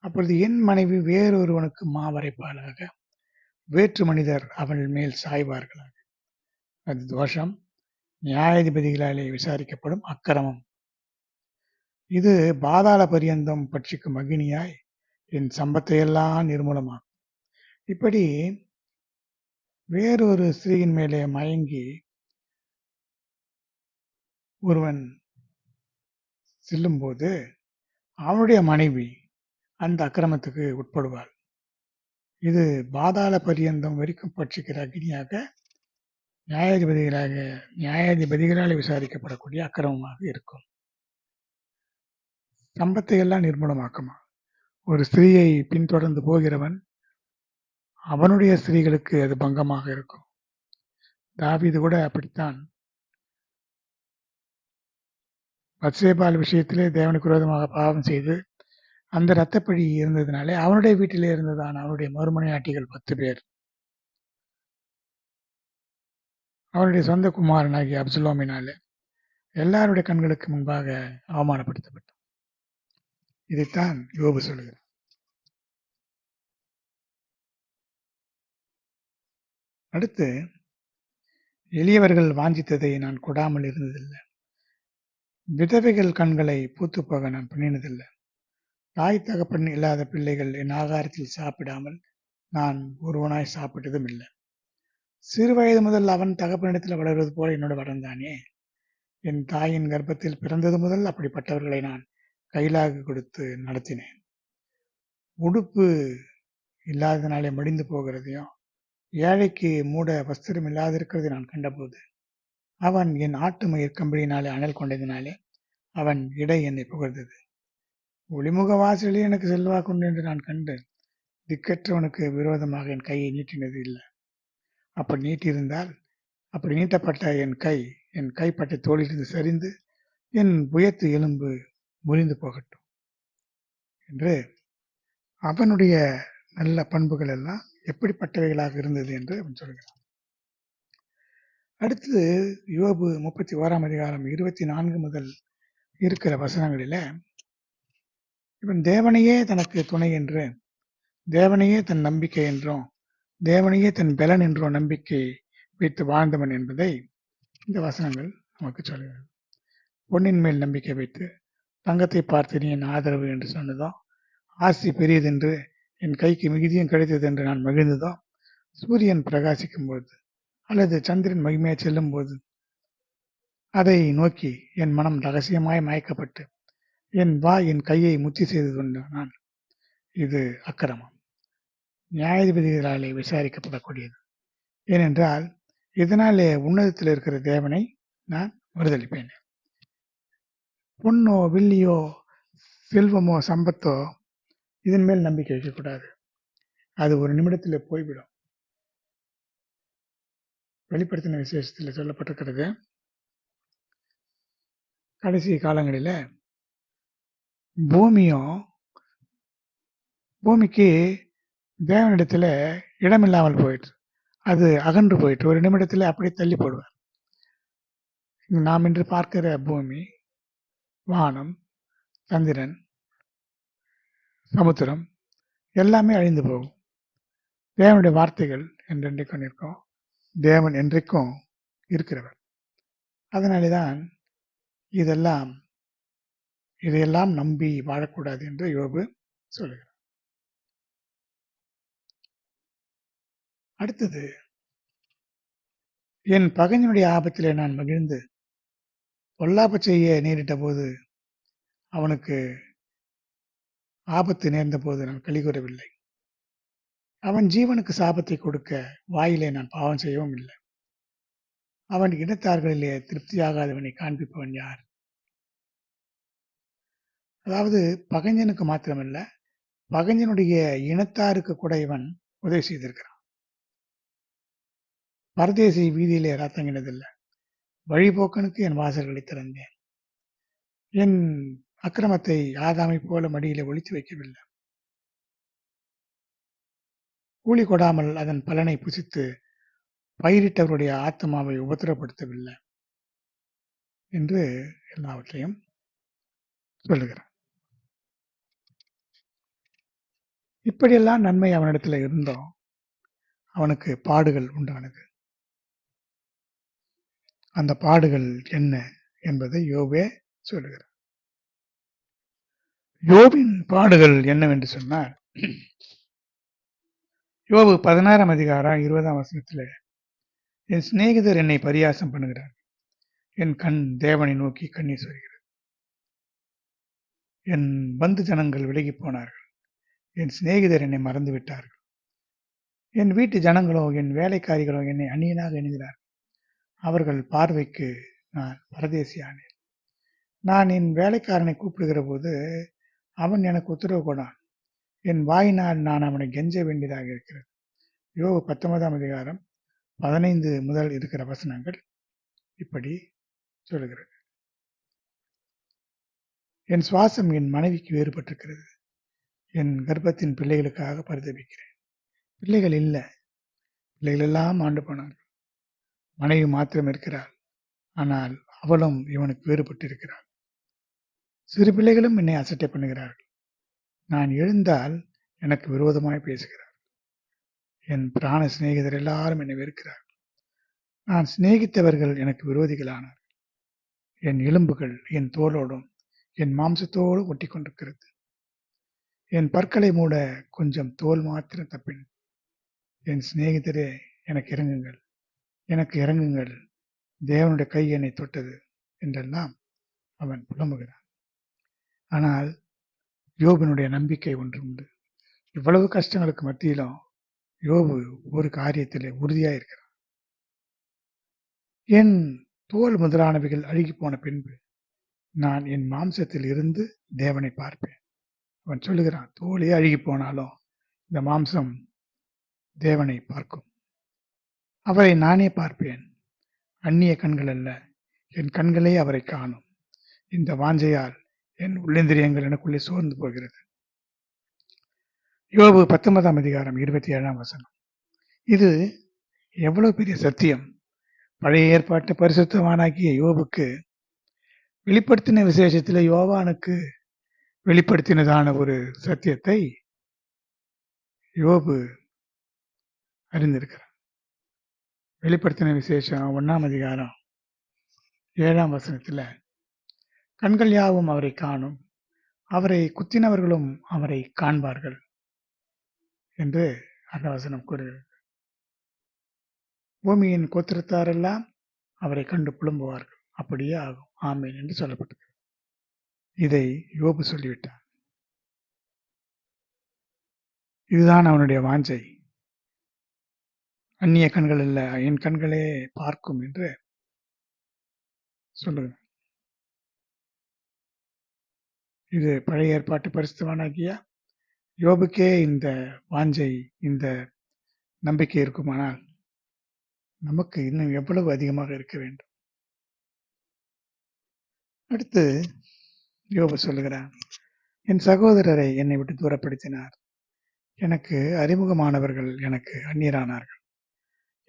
அப்பொழுது என் மனைவி வேறொருவனுக்கு மாவரைப்பாளாக, வேற்று மனிதர் அவள் மேல் சாய்வார்களாக. அது தோஷம், நியாயாதிபதிகளாலே விசாரிக்கப்படும் அக்கிரமம். இது பாதாள பரியந்தம் பட்சிக்கும் அக்னியாய் என் சம்பத்தையெல்லாம் நிர்மூலமாகும். இப்படி வேறொரு ஸ்திரீயின் மேலே மயங்கி ஒருவன் செல்லும்போது அவனுடைய மனைவி அந்த அக்கிரமத்துக்கு உட்படுவாள். இது பாதாள பரியந்தம் வரைக்கும் பட்சிக்கிற அக்னியாக நியாயாதிபதிகளால் விசாரிக்கப்படக்கூடிய அக்கிரமமாக இருக்கும். சம்பத்தை எல்லாம் நிர்மூலமாக்குமா. ஒரு ஸ்திரீயை பின்தொடர்ந்து போகிறவன் அவனுடைய ஸ்திரீகளுக்கு அது பங்கமாக இருக்கும். தாவீது கூட அப்படித்தான். பத்சேபாள் விஷயத்திலே தேவனுக்கு விரோதமாக பாவம் செய்து அந்த இரத்தப்பழி இருந்ததினாலே அவனுடைய வீட்டிலே இருந்ததான அவனுடைய மறுமனையாட்டிகள் 10 பேர் அவனுடைய சொந்த குமாரனாகிய அப்சலோமினாலே எல்லாருடைய கண்களுக்கு முன்பாக அவமானப்படுத்தப்பட்டான். இதைத்தான் யோபு சொல்லுகிறார். அடுத்து, எளியவர்கள் வாஞ்சித்ததை நான் கொடாமல் இருந்ததில்லை, விதவைகள் கண்களை பூத்து போக நான் பண்ணினதில்லை, தாய் தகப்பன் இல்லாத பிள்ளைகள் என் ஆகாரத்தில் சாப்பிடாமல் நான் ஒருவனாய் சாப்பிட்டதும் இல்லை. சிறு வயது முதல் அவன் தகப்பனிடத்தில் வளர்வது போல என்னோட வளர்ந்தானே. என் தாயின் கர்ப்பத்தில் பிறந்தது முதல் அப்படிப்பட்டவர்களை நான் கையிலாக கொடுத்து நடத்தினேன். உடுப்பு இல்லாதனாலே மடிந்து போகிறதையும் ஏழைக்கு மூட வஸ்திரம் இல்லாதிருக்கிறதை நான் கண்டபோது அவன் என் ஆட்டு மயிர் கம்பியினாலே அனல் கொண்டதினாலே அவன் இடை என்னை புகழ்ந்தது. ஒளிமுக வாசலில் எனக்கு செல்வாக்குண்டு என்று நான் கண்டு திக்கற்றவனுக்கு விரோதமாக என் கையை நீட்டினது இல்லை. அப்படி நீட்டியிருந்தால், அப்படி நீட்டப்பட்ட என் கைப்பட்ட தோளிலிருந்து சரிந்து என் புயத்து எலும்பு முறிந்து போகட்டும் என்று அவனுடைய நல்ல பண்புகள் எல்லாம் எப்படிப்பட்டவைகளாக இருந்தது என்று அவன் சொல்கிறான். அடுத்து யோபு 31ஆம் அதிகாரம் 24 முதல் இருக்கிற வசனங்களில இவன் தேவனையே தனக்கு துணை என்று, தேவனையே தன் நம்பிக்கை என்றும், தேவனையே தன் பலன் என்றும் நம்பிக்கை வைத்து வாழ்ந்தவன் என்பதை இந்த வசனங்கள் நமக்கு சொல்கிறது. பொன்னின் மேல் நம்பிக்கை வைத்து தங்கத்தை பார்த்து நீ என் ஆதரவு என்று சொன்னதோ, ஆசி பெரியதென்று என் கைக்கு மிகுதியும் கிடைத்தது என்று நான் மகிழ்ந்ததோ, சூரியன் பிரகாசிக்கும் போது அல்லது சந்திரன் மகிமையாய் செல்லும் போது அதை நோக்கி என் மனம் ரகசியமாய் மயக்கப்பட்டு என் வாய் என் கையை முத்தி செய்ததுண்டு. நான் இது அக்கிரமம், நியாயாதிபதிகளாலே விசாரிக்கப்படக்கூடியது. ஏனென்றால் இதனாலே உன்னதத்தில் இருக்கிற தேவனை நான் மறுதளிப்பேன். பொன்னோ வெள்ளியோ செல்வமோ சம்பத்தோ இதன் மேல் நம்பிக்கை வைக்கக்கூடாது. அது ஒரு நிமிடத்தில் போய்விடும். வெளிப்படுத்தின விசேஷத்தில் சொல்லப்பட்டிருக்கிறது, கடைசி காலங்களில பூமிக்கு தேவனிடத்துல இடமில்லாமல் போயிட்டு அது அகன்று போயிட்டு ஒரு நிமிடத்துல அப்படியே தள்ளி போடுவார். நாம் இன்று பார்க்கிற பூமி, வானம், சந்திரன், சமுத்திரம் எல்லாமே அழிந்து போகும். தேவனுடைய வார்த்தைகள் என்றென்றைக்கும் நிற்கும். தேவன் என்றைக்கும் இருக்கிறவர். அதனாலேதான் இதையெல்லாம் நம்பி வாழக்கூடாது என்று யோபு சொல்லுகிறார். அடுத்தது, என் பகைஞனுடைய ஆபத்திலே நான் மகிழ்ந்து பொல்லாப்பு செய்ய நேரிட்ட போது, அவனுக்கு ஆபத்து நேர்ந்த போது நான் கலிகூறவில்லை. அவன் ஜீவனுக்கு சாபத்தை கொடுக்க வாயிலே நான் பாவம் செய்யவும் இல்லை. அவன் இனத்தார்களிலே திருப்தியாகாதவனை காண்பிப்பவன் யார்? அதாவது பகைஞனுக்கு மாத்திரமல்ல, பகைஞனுடைய இனத்தாருக்கு கூட இவன் உதவி செய்திருக்கிறான். பரதேசி வீதியிலே ராத்தங்கினதில்லை, வழிபோக்கனுக்கு என் வாசல்களை திறந்தேன். என் அக்கிரமத்தை ஆதாமை போல மடியிலே ஒளித்து வைக்கவில்லை. கூலி கொடாமல் அதன் பலனை புசித்து பயிரிட்டவருடைய ஆத்மாவை உபத்திரப்படுத்தவில்லை என்று எல்லாவற்றையும் சொல்லுகிறார். இப்படியெல்லாம் நன்மை அவனிடத்துல இருந்தோம், அவனுக்கு பாடுகள் உண்டானது. அந்த பாடுகள் என்ன என்பதை யோபே சொல்லுகிறார். யோபின் பாடுகள் என்னவென்று சொன்னார், யோபு 16ஆம் அதிகாரம் 20ஆம் வசனத்தில், என் சிநேகிதர் என்னை பரியாசம் பண்ணுகிறார், என் கண் தேவனை நோக்கி கண்ணீர் சொல்கிறது. என் பந்து ஜனங்கள் விலகி போனார்கள், என் சிநேகிதர் என்னை மறந்து விட்டார்கள். என் வீட்டு ஜனங்களோ என் வேலைக்காரிகளோ என்னை அந்நியனாக எண்ணுகிறார்கள். அவர்கள் பார்வைக்கு நான் பரதேசியானேன். நான் என் வேலைக்காரனை கூப்பிடுகிற போது அவன் எனக்கு உத்தரவு கொடான். என் வாயினால் நான் அவனை கெஞ்ச வேண்டியதாக இருக்கிறது. யோபு 19ஆம் அதிகாரம் 15 முதல் இருக்கிற வசனங்கள் இப்படி சொல்லுகிறது. என் சுவாசம் என் மனைவிக்கு வேறுபட்டிருக்கிறது. என் கர்ப்பத்தின் பிள்ளைகளுக்காக பரிதபிக்கிறேன். பிள்ளைகள் இல்லை, பிள்ளைகள் எல்லாம் ஆண்டு போனார்கள். மனைவி மாத்திரம் இருக்கிறாள், ஆனால் அவளும் இவனுக்கு வேறுபட்டு இருக்கிறாள். சிறு பிள்ளைகளும் என்னை அசட்டை பண்ணுகிறார்கள். நான் எழுந்தால் எனக்கு விரோதமாய் பேசுகிறார். என் பிராண சிநேகிதர் எல்லாரும் என்னை வெறுக்கிறார். நான் சிநேகித்தவர்கள் எனக்கு விரோதிகளானார். என் எலும்புகள் என் தோலோடும் என் மாம்சத்தோடு ஒட்டி கொண்டிருக்கிறது. என் பற்களை மூட கொஞ்சம் தோல் மாத்திரம் தப்பின். என் சிநேகிதரே எனக்கு இறங்குங்கள், எனக்கு இறங்குங்கள், தேவனுடைய கை என்னை தொட்டது என்றெல்லாம் அவன் புலம்புகிறான். ஆனால் யோபனுடைய நம்பிக்கை ஒன்று உண்டு. இவ்வளவு கஷ்டங்களுக்கு மத்தியிலும் யோபு ஒரு காரியத்திலே உறுதியா இருக்கிறான். என் தோல் முதலானவைகள் அழுகி போன பின்பு நான் என் மாம்சத்தில் இருந்து தேவனை பார்ப்பேன். அவன் சொல்லுகிறான், தோலே அழுகி போனாலும் இந்த மாம்சம் தேவனை பார்க்கும். அவரை நானே பார்ப்பேன், அந்நிய கண்கள் அல்ல, என் கண்களே அவரை காணும். இந்த வாஞ்சையால் என் உள்ளிந்திரியங்கள் எனக்குள்ளே சோர்ந்து போகிறது. யோபு 19ஆம் அதிகாரம் 27ஆம் வசனம். இது எவ்வளவு பெரிய சத்தியம்! பழைய ஏற்பாட்டு பரிசுத்தவானாகிய யோபுக்கு வெளிப்படுத்தின விசேஷத்தில் யோவானுக்கு வெளிப்படுத்தினதான ஒரு சத்தியத்தை யோபு அறிந்திருக்கிறார். வெளிப்படுத்தின விசேஷம் 1ஆம் அதிகாரம் 7ஆம் வசனத்துல கண்கள் யாவும் அவரை காணும், அவரை குத்தினவர்களும் அவரை காண்பார்கள் என்று அந்த வசனம் கூறுகிறது. பூமியின் கோத்திரத்தாரெல்லாம் அவரை கண்டு புலம்புவார்கள், அப்படியே ஆகும், ஆமேன் என்று சொல்லப்பட்டது. இதை யோபு சொல்லிவிட்டார். இதுதான் அவனுடைய வாஞ்சை. அந்நிய கண்கள் அல்ல, என் கண்களே பார்க்கும் என்று சொல்லுகிறார். இது பழைய ஏற்பாட்டு பரிசுத்தவானாகிய யோபுக்கே இந்த வாஞ்சை, இந்த நம்பிக்கை இருக்குமானால் நமக்கு இன்னும் எவ்வளவு அதிகமாக இருக்க வேண்டும். அடுத்து யோபு சொல்லுகிறான், என் சகோதரரை என்னை விட்டு தூரப்படுத்தினார், எனக்கு அறிமுகமானவர்கள் எனக்கு அந்நியரானார்கள்.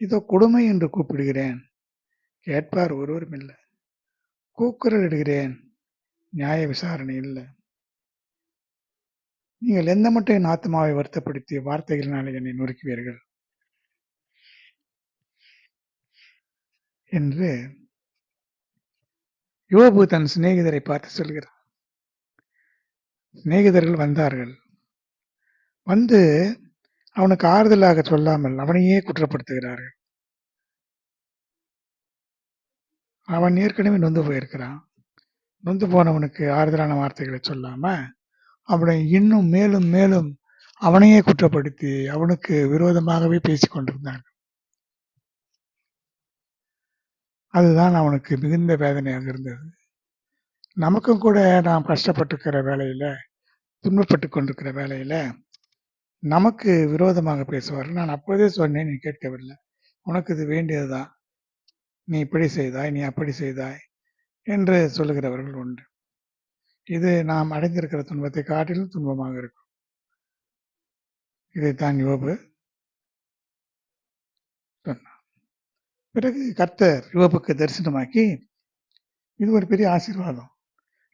இதோ கொடுமை என்று கூப்பிடுகிறேன், கேட்பார் ஒருவரும் இல்லை. கூக்குரல் இடுகிறேன், நியாய விசாரணை இல்லை. நீங்கள் எந்த மட்டும் என் ஆத்மாவை வருத்தப்படுத்தி வார்த்தைகளினாலே என்னை நொறுக்குவீர்கள் என்று யோபு தன் சிநேகிதரை பார்த்து சொல்கிறார். சிநேகிதர்கள் வந்தார்கள், வந்து அவனுக்கு ஆறுதலாக சொல்லாமல் அவனையே குற்றப்படுத்துகிறார்கள். அவன் ஏற்கனவே நொந்து போயிருக்கிறான். நொந்து போனவனுக்கு ஆறுதலான வார்த்தைகளை சொல்லாம அவனை இன்னும் மேலும் மேலும் அவனையே குற்றப்படுத்தி அவனுக்கு விரோதமாகவே பேசிக் கொண்டிருந்தான். அதுதான் அவனுக்கு மிகுந்த வேதனையாக இருந்தது. நமக்கும் கூட நாம் கஷ்டப்பட்டிருக்கிற வேலையில, துன்பப்பட்டு கொண்டிருக்கிற வேலையில நமக்கு விரோதமாக பேசுவார்கள். நான் அப்போதே சொன்னேன், நீ கேட்கவில்லை, உனக்கு இது வேண்டியதுதான், நீ இப்படி செய்தாய், நீ அப்படி செய்தாய் என்று சொல்லுகிறவர்கள் உண்டு. இது நாம் அடைந்திருக்கிற துன்பத்தை காட்டிலும் துன்பமாக இருக்கும். இதைத்தான் யோபு சொன்னார். பிறகு கர்த்தர் யோபுக்கு தரிசனமாக்கி, இது ஒரு பெரிய ஆசீர்வாதம்.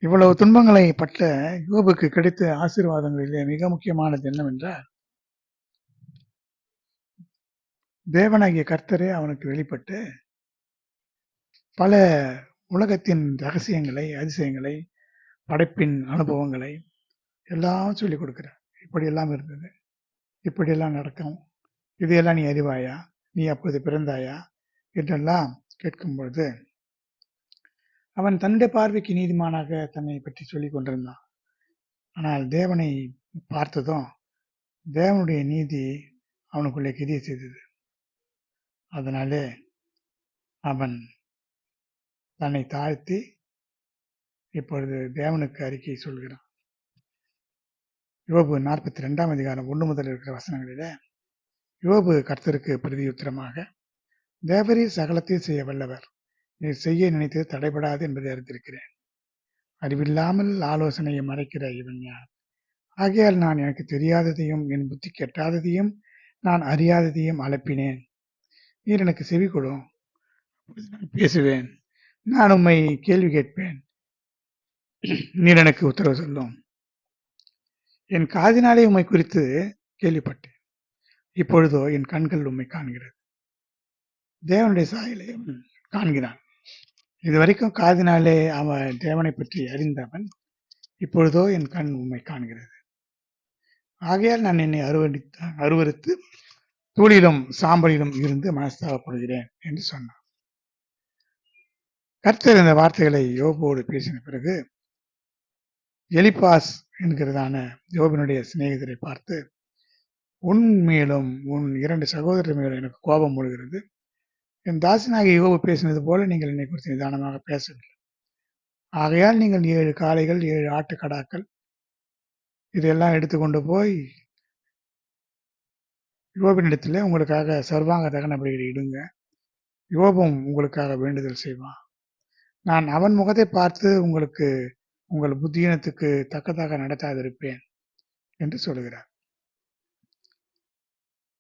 இவ்வளவு துன்பங்களை பட்ட யோபுக்கு கிடைத்த ஆசீர்வாதங்களிலே மிக முக்கியமானது என்னவென்றால், தேவனாகிய கர்த்தரே அவனுக்கு வெளிப்பட்டு பல உலகத்தின் ரகசியங்களை, அதிசயங்களை, படைப்பின் அனுபவங்களை எல்லாம் சொல்லிக் கொடுக்கிறார். இப்படியெல்லாம் இருந்தது, இப்படியெல்லாம் நடக்கும், இதையெல்லாம் நீ அறிவாயா, நீ அப்போது பிறந்தாயா என்றெல்லாம் கேட்கும் பொழுது அவன் தன்னுடைய பார்வைக்கு நீதிமானாக தன்னை பற்றி சொல்லிக் கொண்டிருந்தான். ஆனால் தேவனை பார்த்ததும் தேவனுடைய நீதி அவனுக்குள்ளே கிரியை செய்தது. அதனாலே அவன் தன்னை தாழ்த்தி இப்பொழுது தேவனுக்கு அறிக்கை சொல்கிறான். யோபு 42ஆம் அதிகாரம் 1 முதல் இருக்கிற வசனங்களில யோபு கர்த்தருக்கு பிரதியுத்தரமாக, தேவரீர் சகலத்தையும் செய்ய வல்லவர், நீர் செய்ய நினைத்தது தடைபடாது என்பதை அறிந்திருக்கிறேன். அறிவில்லாமல் ஆலோசனையை மறைக்கிற இவன் யார்? ஆகையால் நான் எனக்கு தெரியாததையும் என் புத்தி கெட்டாததையும் நான் அறியாததையும் அலப்பினேன். நீர் எனக்கு செவி கொடும், நான் பேசுவேன், நான் உம்மை கேள்வி கேட்பேன், நீர் எனக்கு உத்தரவு சொல்லும். என் காதினாலே உம்மை குறித்து கேள்விப்பட்டேன், இப்பொழுதோ என் கண்கள் உம்மை காண்கிறது. தேவனுடைய சாயலை அவன் காண்கிறான். இதுவரைக்கும் காதினாலே அவன் தேவனை பற்றி அறிந்தவன், இப்பொழுதோ என் கண் உம்மை காண்கிறது. ஆகையால் நான் என்னை அருவருத்து தூளிலும் சாம்பலிலும் இருந்து மனஸ்தாபப்படுகிறேன் என்று சொன்னான். கர்த்தர் இந்த வார்த்தைகளை யோபோடு பேசின பிறகு எலிப்பாஸ் என்கிறதான யோபினுடைய சிநேகிதரை பார்த்து, உன் மேலும் உன் 2 சகோதரர் மேலும் எனக்கு கோபம் மூழ்கிறது. என் தாசனாகிய யோபு பேசினது போல நீங்கள் என்னை குறித்து நிதானமாக பேசவில்லை. ஆகையால் நீங்கள் 7 காளைகள் 7 ஆட்டுக்கடாக்கள் இதெல்லாம் எடுத்துக்கொண்டு போய் யோபினிடத்தில் உங்களுக்காக சர்வாங்க தகன பலிகளை இடுங்க, யோபும் உங்களுக்காக வேண்டுதல் செய்வான், நான் அவன் முகத்தை பார்த்து உங்களுக்கு உங்கள் புத்தியினத்துக்கு தக்கதாக நடத்தாதிருப்பேன் என்று சொல்கிறார்.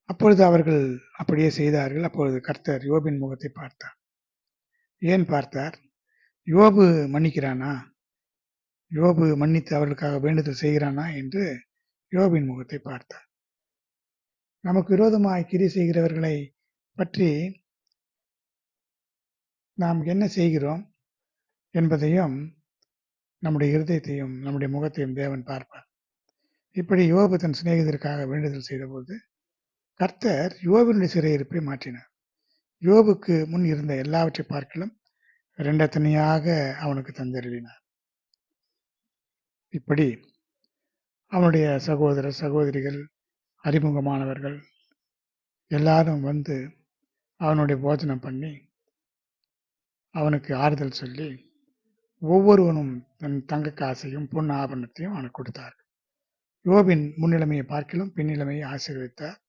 அப்பொழுது அவர்கள் அப்படியே செய்தார்கள். அப்பொழுது கர்த்தர் யோபின் முகத்தை பார்த்தார். ஏன் பார்த்தார்? யோபு மன்னிக்கிறானா, யோபு மன்னித்து அவர்களுக்காக வேண்டுதல் செய்கிறானா என்று யோபின் முகத்தை பார்த்தார். நமக்கு விரோதமாய் கிரி செய்கிறவர்களை பற்றி நாம் என்ன செய்கிறோம் என்பதையும் நம்முடைய இருதயத்தையும் நம்முடைய முகத்தையும் தேவன் பார்ப்பார். இப்படி யோபு தன் சிநேகிதருக்காக வேண்டுதல் செய்தபோது கர்த்தர் யோபினுடைய சிறையிருப்பை மாற்றினார். யோபுக்கு முன் இருந்த எல்லாவற்றை பார்க்கலும் இரண்டத்தனையாக அவனுக்கு தந்தருளினார். இப்படி அவனுடைய சகோதரர் சகோதரிகள் அறிமுகமானவர்கள் எல்லாரும் வந்து அவனுடைய போஜனம் பண்ணி அவனுக்கு ஆறுதல் சொல்லி ஒவ்வொருவனும் தன் தங்க காசையும் பொன் ஆபரணத்தையும் அவனுக்கு கொடுத்தார். யோபின் முன்னிலைமையை பார்க்கிலும் பின்னிலைமையை ஆசீர்வதித்தார்.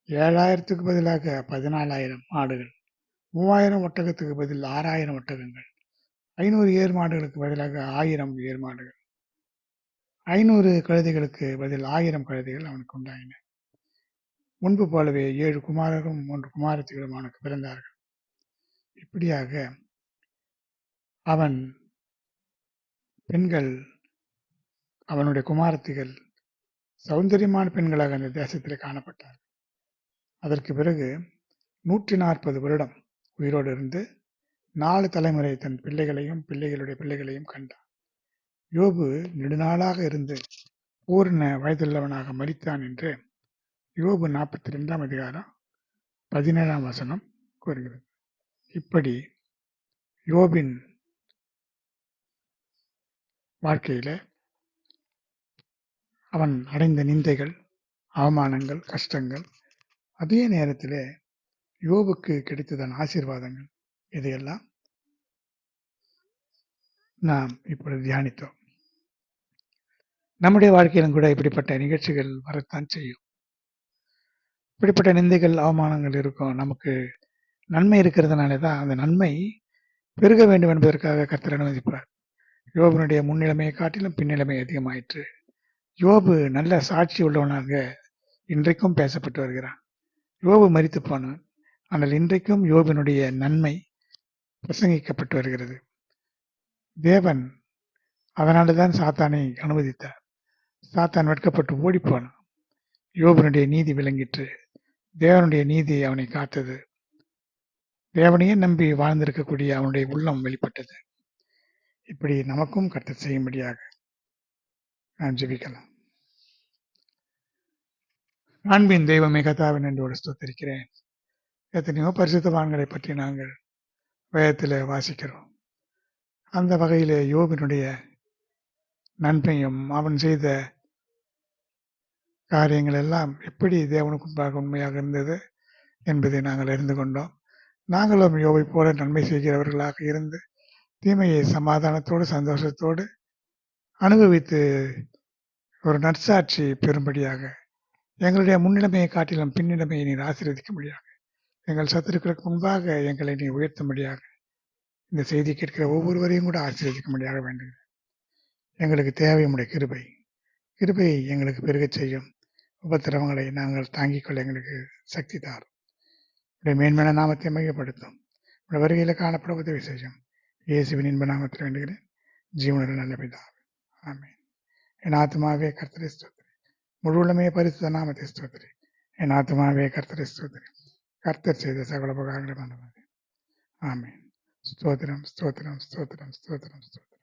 7000க்கு பதிலாக 14,000 ஆடுகள், 3000 ஒட்டகத்துக்கு பதில் 6000 ஒட்டகங்கள், 500 ஏர் மாடுகளுக்கு பதிலாக 1000 ஏர் மாடுகள், 500 கழுதைகளுக்கு பதில் 1000 கழுதைகள் அவனுக்கு உண்டாயின. முன்பு போலவே 7 குமாரரும் 3 குமாரத்திகளும் அவனுக்கு பிறந்தார்கள். இப்படியாக அவன் பெண்கள், அவனுடைய குமாரத்திகள் சௌந்தரியமான பெண்களாக அந்த தேசத்தில் காணப்பட்டார்கள். அதற்கு பிறகு 140 வருடம் உயிரோடு இருந்து 4 தலைமுறை தன் பிள்ளைகளையும் பிள்ளைகளுடைய பிள்ளைகளையும் கண்டான். யோபு நெடுநாளாக இருந்து பூர்ண வயதுள்ளவனாக மரித்தான் என்று யோபு 42ஆம் அதிகாரம் 17ஆம் வசனம் கூறுகிறது. இப்படி யோபின் வாழ்க்கையில அவன் அடைந்த நிந்தைகள், அவமானங்கள், கஷ்டங்கள், அதே நேரத்தில் யோபுக்கு கிடைத்ததன் ஆசீர்வாதங்கள், இதையெல்லாம் நாம் இப்பொழுது தியானித்தோம். நம்முடைய வாழ்க்கையிலும் கூட இப்படிப்பட்ட நிகழ்ச்சிகள் வரத்தான் செய்யும். இப்படிப்பட்ட நிந்தைகள், அவமானங்கள் இருக்கும். நமக்கு நன்மை இருக்கிறதுனால தான் அந்த நன்மை பெருக வேண்டும் என்பதற்காக கர்த்தர் அனுமதிப்பார். யோபனுடைய முன்னிலைமையை காட்டிலும் பின்னிலைமை அதிகமாயிற்று. யோபு நல்ல சாட்சி உள்ளவனாக இன்றைக்கும் பேசப்பட்டு வருகிறான். யோபு மரித்து போனான், ஆனால் இன்றைக்கும் யோபினுடைய நன்மை பிரசங்கிக்கப்பட்டு வருகிறது. தேவன் அதனால தான் சாத்தானை அனுமதித்தார். சாத்தான் வெட்கப்பட்டு ஓடிப்போனான். யோபனுடைய நீதி விளங்கிற்று. தேவனுடைய நீதி அவனை காத்தது. தேவனையே நம்பி வாழ்ந்திருக்கக்கூடிய அவனுடைய உள்ளம் வெளிப்பட்டது. இப்படி நமக்கும் கர்த்தர் செய்யும்படியாக நாம் ஜெபிக்கலாம். அன்பின் தெய்வமே கர்த்தாவின் நன்றியோடு ஸ்தோத்திரிக்கிறேன். எத்தனையோ பரிசுத்தவான்களை பற்றி நாங்கள் வேதத்தில் வாசிக்கிறோம். அந்த வகையில் யோபினுடைய நன்மையும் அவன் செய்த காரியங்கள் எல்லாம் எப்படி தேவனுக்கு முன்பாக உண்மையாக இருந்தது என்பதை நாங்கள் அறிந்து கொண்டோம். நாங்களும் யோபை போல நன்மை செய்கிறவர்களாக இருந்து தீமையை சமாதானத்தோடு சந்தோஷத்தோடு அனுபவித்து ஒரு நற்சாட்சி பெறும்படியாக எங்களுடைய முன்னிலைமையை காட்டிலும் பின்னிலைமையை நீர் ஆசீர்வதிக்கும்படியாக, எங்கள் சத்துருக்களுக்கு முன்பாக எங்களை நீ உயர்த்தும்படியாக, இந்த செய்தி கேட்கிற ஒவ்வொருவரையும் கூட ஆசீர்வதிக்கும்படியாக வேண்டும். எங்களுக்கு தேவை உடைய கிருபை. கிருபையை எங்களுக்கு பெருகச் செய்யும். உபத்திரவங்களை நாங்கள் தாங்கிக் கொள்ள எங்களுக்கு சக்தி தாரும். உடைய மேன்மையான நாமத்தை மையப்படுத்தும். உடைய வருகையில் காணப்பட உதவி செய்யும். இயேசுவின் இன்ப நாமத்தில் வேண்டுகிறேன், ஜீவனுள்ள நல்ல பிதாவே, ஆமென். என் ஆத்மாவே கர்த்தரை ஸ்தோத்திரி, முழுவதுமே பரிசுத்த நாமத்தை ஸ்தோத்திரி. என் ஆத்மாவே கர்த்தரை ஸ்தோத்திரி, கர்த்தர் செய்த சகல உபகாரங்களை மறவாதே. ஆமென். ஸ்தோத்திரம், ஸ்தோத்திரம், ஸ்தோத்திரம், ஸ்தோத்திரம், ஸ்தோத்திரம்.